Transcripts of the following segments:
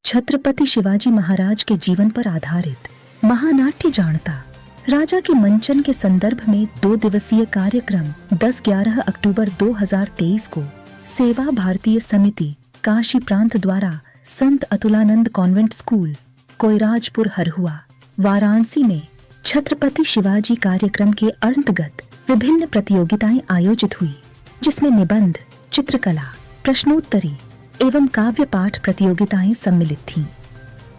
छत्रपति शिवाजी महाराज के जीवन पर आधारित महानाट्य जाणता राजा के मंचन के संदर्भ में 2 दिवसीय कार्यक्रम 10-11 अक्टूबर 2023 को सेवा भारतीय समिति काशी प्रांत द्वारा संत अतुलानंद कॉन्वेंट स्कूल कोइराजपुर हरहुआ वाराणसी में छत्रपति शिवाजी कार्यक्रम के अंतर्गत विभिन्न प्रतियोगिताएं आयोजित हुई, जिसमें निबंध, चित्रकला, प्रश्नोत्तरी एवं काव्य पाठ प्रतियोगिताएं सम्मिलित थीं।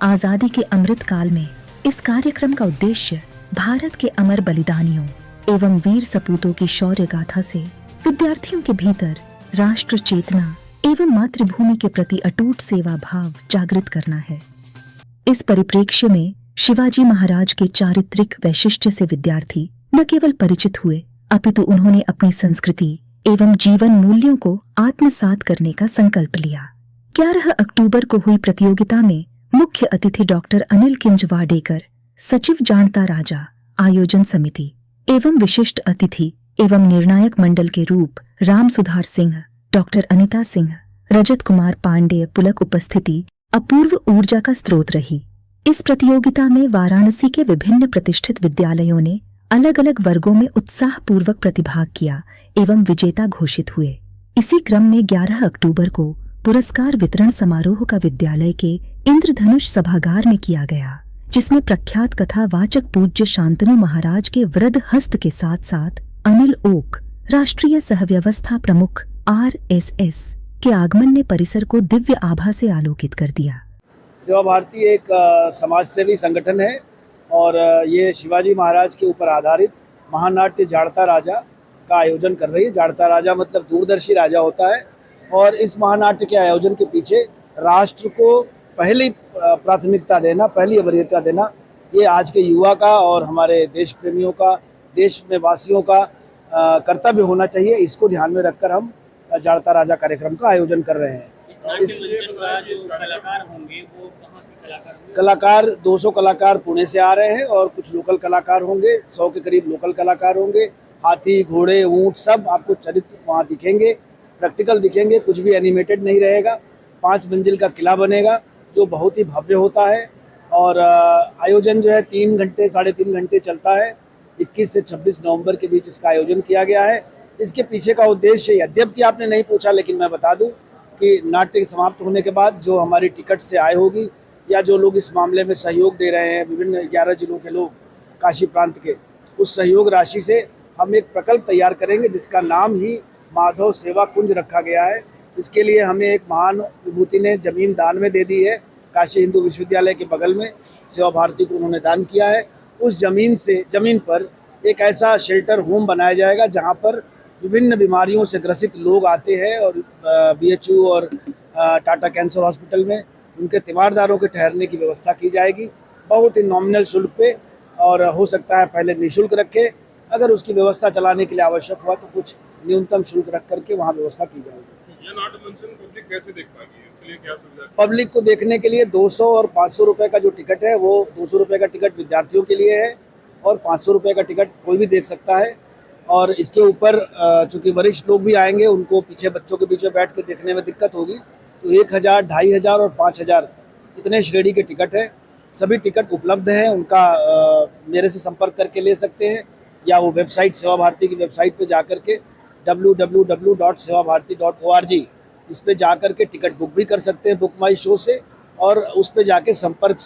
आजादी के अमृत काल में इस कार्यक्रम का उद्देश्य भारत के अमर बलिदानियों एवं वीर सपूतों की शौर्य गाथा से विद्यार्थियों के भीतर राष्ट्र चेतना एवं मातृभूमि के प्रति अटूट सेवा भाव जागृत करना है। इस परिप्रेक्ष्य में शिवाजी महाराज के चारित्रिक वैशिष्ट्य से विद्यार्थी न केवल परिचित हुए, अपितु उन्होंने अपनी संस्कृति एवं जीवन मूल्यों को आत्मसात करने का संकल्प लिया। 11 अक्टूबर को हुई प्रतियोगिता में मुख्य अतिथि डॉक्टर अनिल किंज वाडेकर, सचिव जाणता राजा, आयोजन समिति एवं विशिष्ट अतिथि एवं निर्णायक मंडल के रूप राम सुधार सिंह, डॉक्टर अनिता सिंह, रजत कुमार पांडेय पुलक उपस्थिति अपूर्व ऊर्जा का स्रोत रही। इस प्रतियोगिता में वाराणसी के विभिन्न प्रतिष्ठित विद्यालयों ने अलग अलग वर्गों में उत्साहपूर्वक प्रतिभाग किया एवं विजेता घोषित हुए। इसी क्रम में 11 अक्टूबर को पुरस्कार वितरण समारोह का विद्यालय के इंद्रधनुष सभागार में किया गया, जिसमें प्रख्यात कथा वाचक पूज्य शांतनु महाराज के वृद्ध हस्त के साथ साथ अनिल ओक, राष्ट्रीय सहव्यवस्था प्रमुख RSS के आगमन ने परिसर को दिव्य आभा से आलोकित कर दिया। सेवा भारती एक समाजसेवी संगठन है और ये शिवाजी महाराज के ऊपर आधारित महानाट्य जाणता राजा का आयोजन कर रही है। जाणता राजा मतलब दूरदर्शी राजा होता है और इस महानाट्य के आयोजन के पीछे राष्ट्र को पहली प्राथमिकता देना, पहली वरीयता देना, ये आज के युवा का और हमारे देश प्रेमियों का, देश में वासियों का कर्तव्य होना चाहिए। इसको ध्यान में रखकर हम जाणता राजा कार्यक्रम का आयोजन कर रहे हैं। कलाकार 200 कलाकार पुणे से आ रहे हैं और कुछ लोकल कलाकार होंगे, 100 के करीब लोकल कलाकार होंगे। हाथी, घोड़े, ऊंट सब आपको चरित्र वहाँ दिखेंगे, प्रैक्टिकल दिखेंगे, कुछ भी एनिमेटेड नहीं रहेगा। 5 मंजिल का किला बनेगा जो बहुत ही भव्य होता है और आयोजन जो है 3 घंटे 3.5 घंटे चलता है। 21 से 26 नवंबर के बीच इसका आयोजन किया गया है। इसके पीछे का उद्देश्य, यद्यपि आपने नहीं पूछा लेकिन मैं बता दूं कि नाट्य समाप्त होने के बाद जो हमारी टिकट से आय होगी या जो लोग इस मामले में सहयोग दे रहे हैं, विभिन्न 11 जिलों के लोग काशी प्रांत के, उस सहयोग राशि से हम एक प्रकल्प तैयार करेंगे जिसका नाम ही माधव सेवा कुंज रखा गया है। इसके लिए हमें एक महान विभूति ने ज़मीन दान में दे दी है। काशी हिंदू विश्वविद्यालय के बगल में सेवा भारती को उन्होंने दान किया है। उस ज़मीन पर एक ऐसा शेल्टर होम बनाया जाएगा जहाँ पर विभिन्न बीमारियों से ग्रसित लोग आते हैं और BHU और टाटा कैंसर हॉस्पिटल में उनके तीमारदारों के ठहरने की व्यवस्था की जाएगी, बहुत ही नॉमिनल शुल्क पे, और हो सकता है पहले निःशुल्क रखे, अगर उसकी व्यवस्था चलाने के लिए आवश्यक हुआ तो कुछ न्यूनतम शुल्क रख करके वहाँ व्यवस्था की जाएगी। यह नाट्य मंचन पब्लिक कैसे देख पाएगी, इसलिए क्या सुविधा? पब्लिक को देखने के लिए 200 और 500 रुपये का जो टिकट है वो 200 रुपये का टिकट विद्यार्थियों के लिए है और 500 रुपये का टिकट कोई भी देख सकता है। और इसके ऊपर चूँकि वरिष्ठ लोग भी आएंगे, उनको पीछे बच्चों के बीच में बैठ के देखने में दिक्कत होगी, तो 1000, 2500 और 5000 इतने श्रेणी के टिकट हैं। सभी टिकट उपलब्ध हैं, उनका मेरे से संपर्क करके ले सकते हैं या वो वेबसाइट सेवा भारती की वेबसाइट पे जा कर के www.sevabarti.org इस पे जा कर के टिकट बुक भी कर सकते हैं, बुक माई शो से, और उस पे जाके संपर्क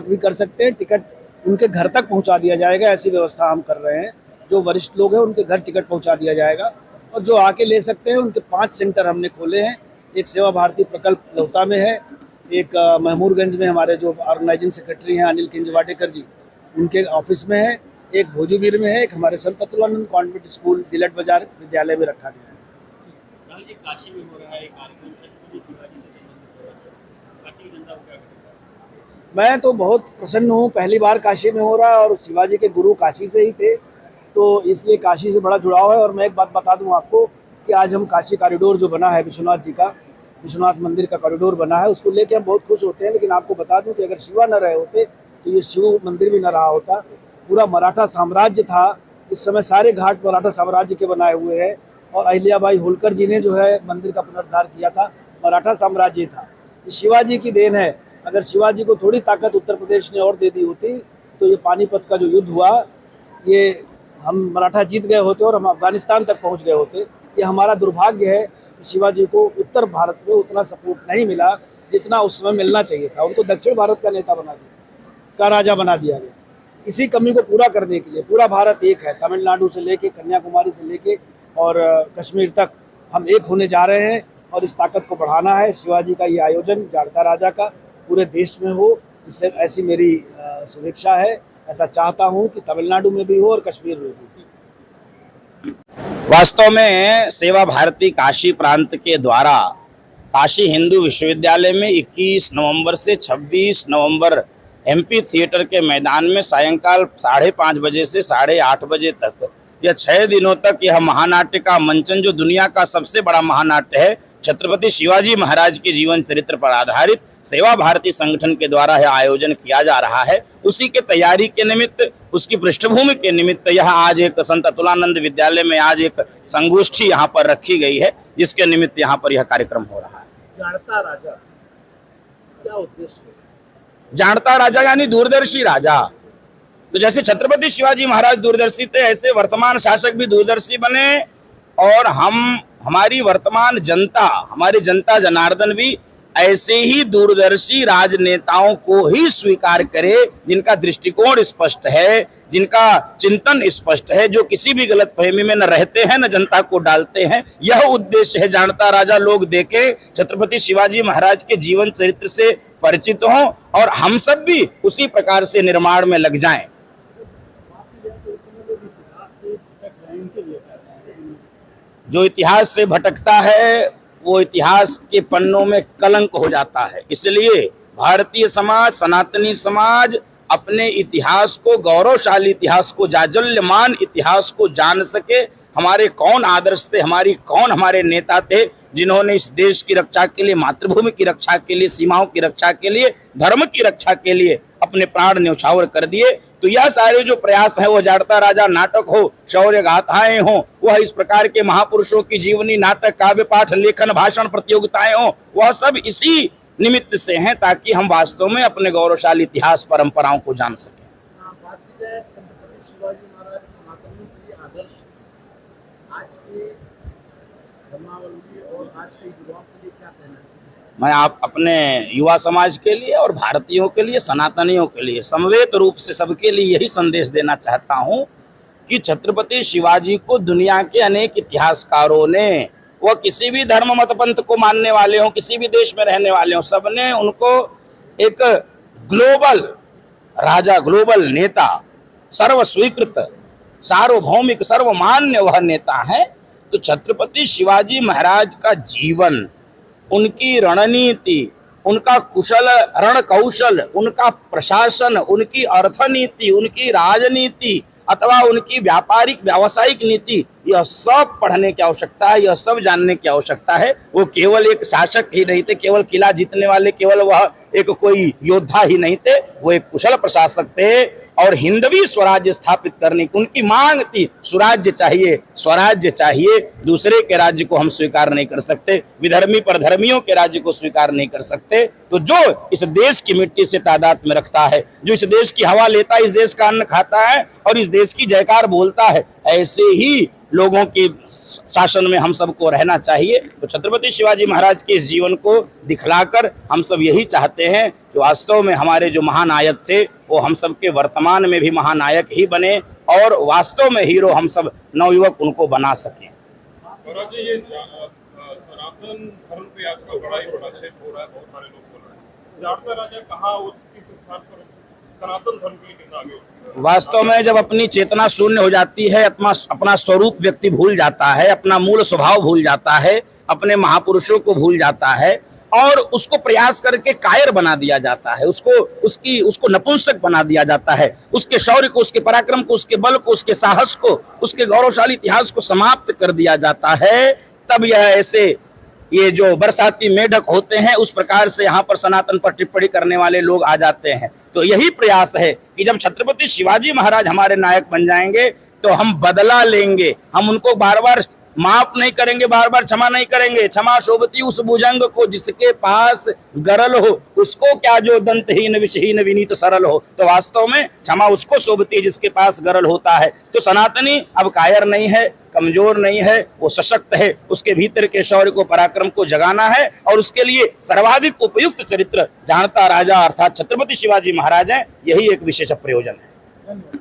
भी कर सकते हैं। टिकट उनके घर तक पहुंचा दिया जाएगा, ऐसी व्यवस्था हम कर रहे हैं। जो वरिष्ठ लोग हैं उनके घर टिकट पहुंचा दिया जाएगा और जो आके ले सकते हैं उनके 5 सेंटर हमने खोले हैं। एक सेवा भारती प्रकल्प लोहता में है, एक महमूरगंज में हमारे जो ऑर्गेनाइजिंग सेक्रेटरी हैं अनिल किंज वाडेकर जी, उनके ऑफिस में है, एक भोजूबीर में है, एक हमारे संत अतुलानंद कॉन्वेंट स्कूल दिलट बाजार विद्यालय में रखा गया है। काशी में हो रहा है कार्यक्रम, काशी की जनता को क्या करेगा? मैं तो बहुत प्रसन्न हूँ, पहली बार काशी में हो रहा है और शिवाजी के गुरु काशी से ही थे, तो इसलिए काशी से बड़ा जुड़ाव है। और मैं एक बात बता दूं आपको कि आज हम काशी कॉरिडोर जो बना है विश्वनाथ जी का, विश्वनाथ मंदिर का कॉरिडोर बना है, उसको लेके हम बहुत खुश होते हैं। लेकिन आपको बता दूं कि अगर शिवा न रहे होते तो ये शिव मंदिर भी न रहा होता। पूरा मराठा साम्राज्य था, इस समय सारे घाट मराठा साम्राज्य के बनाए हुए हैं और अहिल्याबाई होलकर जी ने जो है मंदिर का पुनरुद्धार किया था, मराठा साम्राज्य था। शिवाजी की देन है अगर शिवाजी को थोड़ी ताकत उत्तर प्रदेश ने और दे दी होती तो ये पानीपत का जो युद्ध हुआ, ये हम मराठा जीत गए होते और हम अफगानिस्तान तक पहुंच गए होते। ये हमारा दुर्भाग्य है कि शिवाजी को उत्तर भारत में उतना सपोर्ट नहीं मिला जितना उस समय मिलना चाहिए था। उनको दक्षिण भारत का नेता बना दिया, का राजा बना दिया गया। इसी कमी को पूरा करने के लिए पूरा भारत एक है, तमिलनाडु से लेके कन्याकुमारी से लेके और कश्मीर तक हम एक होने जा रहे हैं और इस ताकत को बढ़ाना है। शिवाजी का ये आयोजन जाड़ता राजा का पूरे देश में हो, इससे ऐसी मेरी शुभेच्छा है। ऐसा चाहता हूं कि तमिलनाडु में भी हो और कश्मीर में भी। वास्तव में सेवा भारती काशी प्रांत के द्वारा काशी हिंदू विश्वविद्यालय में 21 नवंबर से 26 नवंबर एमपी थिएटर के मैदान में सायंकाल 5:30 बजे से 8:30 बजे तक यह 6 दिनों तक यह महानाट्य का मंचन, जो दुनिया का सबसे बड़ा महानाट्य है, छत्रपति शिवाजी महाराज के जीवन चरित्र पर आधारित सेवा भारती संगठन के द्वारा यह आयोजन किया जा रहा है। उसी के तैयारी के निमित्त, उसकी पृष्ठभूमि के निमित्त यह आज एक संत अतुलानंद विद्यालय में आज एक संगोष्ठी यहाँ पर रखी गई है, जिसके निमित्त यहाँ पर यह कार्यक्रम हो रहा है। जाड़ता राजा क्या उद्देश्य है? जाड़ता राजा यानी दूरदर्शी राजा। तो जैसे छत्रपति शिवाजी महाराज दूरदर्शी थे, ऐसे वर्तमान शासक भी दूरदर्शी बने और हमारी वर्तमान जनता, हमारी जनता जनार्दन भी ऐसे ही दूरदर्शी राजनेताओं को ही स्वीकार करे, जिनका दृष्टिकोण स्पष्ट है, जिनका चिंतन स्पष्ट है, जो किसी भी गलतफहमी में न रहते हैं न जनता को डालते हैं। यह उद्देश्य है जाड़ता राजा लोग देखे, छत्रपति शिवाजी महाराज के जीवन चरित्र से परिचित हों और हम सब भी उसी प्रकार से निर्माण में लग जाएं। जो इतिहास से भटकता है वो इतिहास के पन्नों में कलंक हो जाता है। इसलिए भारतीय समाज, सनातनी समाज अपने इतिहास को, गौरवशाली इतिहास को, जाज्वल्यमान इतिहास को जान सके। हमारे कौन आदर्श थे, हमारे नेता थे जिन्होंने इस देश की रक्षा के लिए, मातृभूमि की रक्षा के लिए, सीमाओं की रक्षा के लिए, धर्म की रक्षा के लिए अपने प्राण न्यौछावर कर दिए। तो यह सारे जो प्रयास है, वो जाड़ता राजा नाटक हो, शौर्य गाथाएं हो, वह इस प्रकार के महापुरुषों की जीवनी, नाटक, काव्य पाठ, लेखन, भाषण प्रतियोगिताएं हो, वह सब इसी निमित्त से हैं ताकि हम वास्तव में अपने गौरवशाली इतिहास परंपराओं को जान सकें। बात की जाए छत्रपति शिवाजी महाराज सनातनियों के लिए आदर्श, आज के धर्मावलंबी और आज के युवाओं के लिए क्या कहना चाहिए? मैं आप अपने युवा समाज के लिए और भारतीयों के लिए, सनातनियों के लिए समवेत रूप से सबके लिए यही संदेश देना चाहता हूं कि छत्रपति शिवाजी को दुनिया के अनेक इतिहासकारों ने, वह किसी भी धर्म मत पंथ को मानने वाले हों, किसी भी देश में रहने वाले हों, सबने उनको एक ग्लोबल राजा, ग्लोबल नेता, सर्वस्वीकृत, सार्वभौमिक, सर्वमान्य वह नेता है। तो छत्रपति शिवाजी महाराज का जीवन, उनकी रणनीति, उनका कुशल रण कौशल, उनका प्रशासन, उनकी अर्थनीति, उनकी राजनीति अथवा उनकी व्यावसायिक नीति, यह सब पढ़ने की आवश्यकता है, यह सब जानने की आवश्यकता है। वो केवल एक शासक ही नहीं थे, केवल किला जीतने वाले, केवल वह एक कोई योद्धा ही नहीं थे, वो एक कुशल प्रशासक थे और हिंदवी स्वराज्य स्थापित करने की उनकी मांग थी। स्वराज्य चाहिए, स्वराज्य चाहिए, दूसरे के राज्य को हम स्वीकार नहीं कर सकते, विधर्मी परधर्मियों के राज्य को स्वीकार नहीं कर सकते। तो जो इस देश की मिट्टी से तादाद में रखता है, जो इस देश की हवा लेता है, इस देश का अन्न खाता है और इस देश की जयकार बोलता है, ऐसे ही लोगों के शासन में हम सबको रहना चाहिए। तो छत्रपति शिवाजी महाराज के इस जीवन को दिखलाकर हम सब यही चाहते हैं कि वास्तव में हमारे जो महानायक थे वो हम सब के वर्तमान में भी महानायक ही बने और वास्तव में हीरो हम सब नवयुवक उनको बना सकें। और आज ये सनातन धर्म पे आज का बड़ा ही बड़ा क्षेत्र हो रहा है, बहुत सारे लोग बोल रहे हैं, जाड़ता राजा कहाँ, उस किस स्थान पर सनातन धर्म के लिए कितना आगे? वास्तव में जब अपनी चेतना शून्य हो जाती है, अपना स्वरूप व्यक्ति भूल जाता है, अपना मूल स्वभाव भूल जाता है, अपने महापुरुषों को भूल जाता है और उसको प्रयास करके कायर बना दिया जाता है, उसको नपुंसक बना दिया जाता है, उसके शौर्य को, उसके पराक्रम को, उसके बल को, उसके साहस को, उसके गौरवशाली इतिहास को समाप्त कर दिया जाता है। तब यह ऐसे ये जो बरसाती मेढक होते हैं, उस प्रकार से यहाँ पर सनातन पर टिप्पणी करने वाले लोग आ जाते हैं। तो यही प्रयास है कि जब छत्रपति शिवाजी महाराज हमारे नायक बन जाएंगे तो हम बदला लेंगे, हम उनको बार बार माफ नहीं करेंगे, बार बार क्षमा नहीं करेंगे। क्षमा शोभती उस भुजंग को जिसके पास गरल हो, उसको क्या जो दंतहीन विषहीन विनीत सरल हो। तो वास्तव में क्षमा उसको शोभती है जिसके पास गरल होता है। तो सनातनी अब कायर नहीं है, कमजोर नहीं है, वो सशक्त है। उसके भीतर के शौर्य को, पराक्रम को जगाना है और उसके लिए सर्वाधिक उपयुक्त चरित्र जानता राजा अर्थात छत्रपति शिवाजी महाराज हैं। यही एक विशेष प्रयोजन है। धन्यवाद।